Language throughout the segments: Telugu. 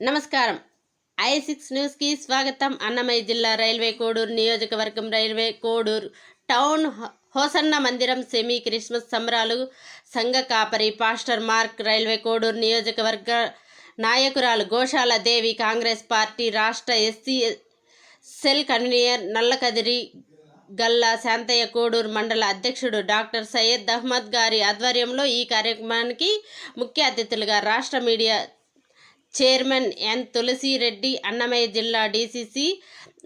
నమస్కారం. I6 న్యూస్ కి స్వాగతం. అన్నమయ్య జిల్లా రైల్వే కోడూరు నియోజకవర్గం రైల్వే కోడూరు టౌన్ హోసన్న మందిరం సెమీ క్రిస్మస్ సంబరాలు సంఘ కాపరి పాస్టర్ మార్క్, రైల్వే కోడూరు నియోజకవర్గ నాయకురాలు గోశాల దేవి, కాంగ్రెస్ పార్టీ రాష్ట్ర SC cell convener Nallakadiri Galla Shantaiah, Koduru మండల అధ్యక్షుడు డాక్టర్ సయ్యద్ అహ్మద్ గారి ఆధ్వర్యంలో ఈ కార్యక్రమానికి ముఖ్య అతిథులుగా రాష్ట్ర media chairman N Tulasireddy, Annamayya జిల్లా డీసీసీ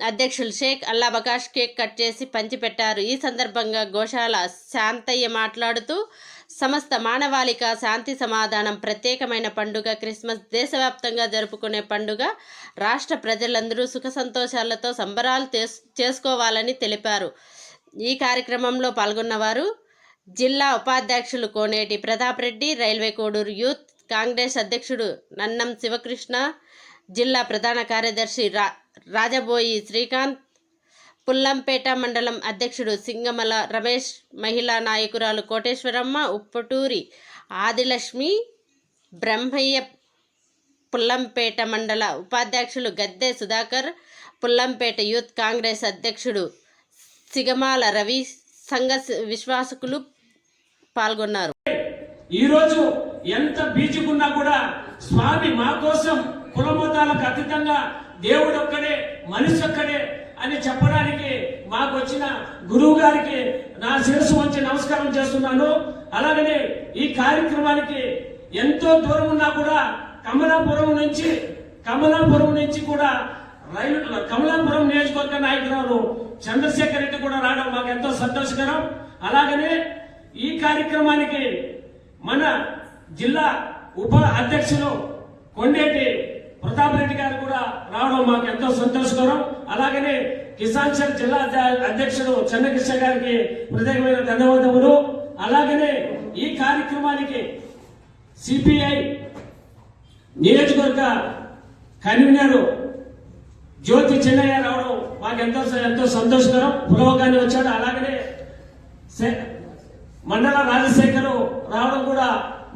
అధ్యక్షులు షేక్ అల్లాబకాష్ కేక్ కట్ చేసి పంచిపెట్టారు. ఈ సందర్భంగా గోశాల శాంతయ్య మాట్లాడుతూ, సమస్త మానవాళిక శాంతి సమాధానం ప్రత్యేకమైన పండుగ క్రిస్మస్ దేశవ్యాప్తంగా జరుపుకునే పండుగ. రాష్ట్ర ప్రజలందరూ సుఖ సంతోషాలతో సంబరాలు చేసుకోవాలని తెలిపారు. ఈ కార్యక్రమంలో పాల్గొన్నవారు జిల్లా ఉపాధ్యక్షులు కోనేటి ప్రతాప్ రెడ్డి, రైల్వే కోడూరు యూత్ కాంగ్రెస్ అధ్యక్షుడు నన్నం శివకృష్ణ, జిల్లా ప్రధాన కార్యదర్శి రాజబోయి శ్రీకాంత్, పుల్లంపేట మండలం అధ్యక్షుడు సింగమల రమేష్, మహిళా నాయకురాలు కోటేశ్వరమ్మ, ఉప్పటూరి ఆదిలక్ష్మి, బ్రహ్మయ్య, పుల్లంపేట మండల ఉపాధ్యక్షులు గద్దె సుధాకర్, పుల్లంపేట యూత్ కాంగ్రెస్ అధ్యక్షుడు సిగమాల రవి, సంఘ విశ్వాసకులు పాల్గొన్నారు. ఈరోజు ఎంత బీచుకున్నా కూడా స్వామి మా కోసం కులమతాలకు అతీతంగా దేవుడు ఒక్కడే, మనిషి ఒక్కడే అని చెప్పడానికి మాకు వచ్చిన గురువు గారికి నా శిరస్సు వంచి నమస్కారం చేస్తున్నాను. అలాగనే ఈ కార్యక్రమానికి ఎంతో దూరం ఉన్నా కూడా కమలాపురం నుంచి కూడా కమలాపురం నియోజకవర్గ నాయకురాలు చంద్రశేఖర్ రెడ్డి కూడా రావడం మాకు ఎంతో సంతోషకరం. అలాగనే ఈ కార్యక్రమానికి మన జిల్లా ఉప అధ్యక్షులు కొండేటి ప్రతాప్ రెడ్డి గారు కూడా రావడం మాకు ఎంతో సంతోషకరం. అలాగనే కిసాన్ సెల్ జిల్లా అధ్యక్షుడు చెన్నకృష్ణ గారికి ప్రత్యేకమైన ధన్యవాదములు. అలాగనే ఈ కార్యక్రమానికి సిపిఐ నియోజకవర్గ కన్వీనర్ జ్యోతి చెన్నయ్య రావడం మాకు ఎంతో సంతోషకరం. పులవగానే వచ్చాడు. అలాగనే మండల రాజశేఖర్ రావడం కూడా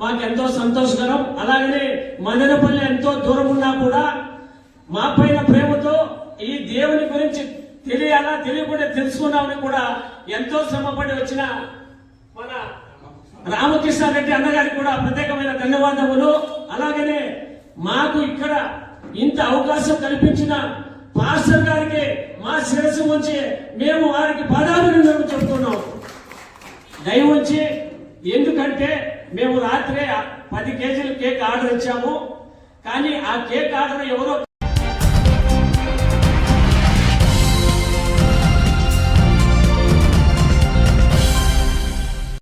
మాకు ఎంతో సంతోషకరం. అలాగనే మదనపల్లి ఎంతో దూరం ఉన్నా కూడా మా పైన ప్రేమతో ఈ దేవుని గురించి తెలియాలా, తెలియకుండా తెలుసుకున్నామని కూడా ఎంతో శ్రమపడి వచ్చిన మన రామకృష్ణారెడ్డి అన్నగారికి కూడా ప్రత్యేకమైన ధన్యవాదములు. అలాగనే మాకు ఇక్కడ ఇంత అవకాశం కల్పించిన పాస్టర్ గారికి మా శిరస్సు ఉంచి మేము వారికి పాదాభినందనలు చెబుతున్నాం. దయవుంచి, ఎందుకంటే మేము రాత్రే 10 కేజీల కేక్ ఆర్డర్ ఇచ్చాము. కానీ ఆ కేక్ ఆర్డర్ ఎవరో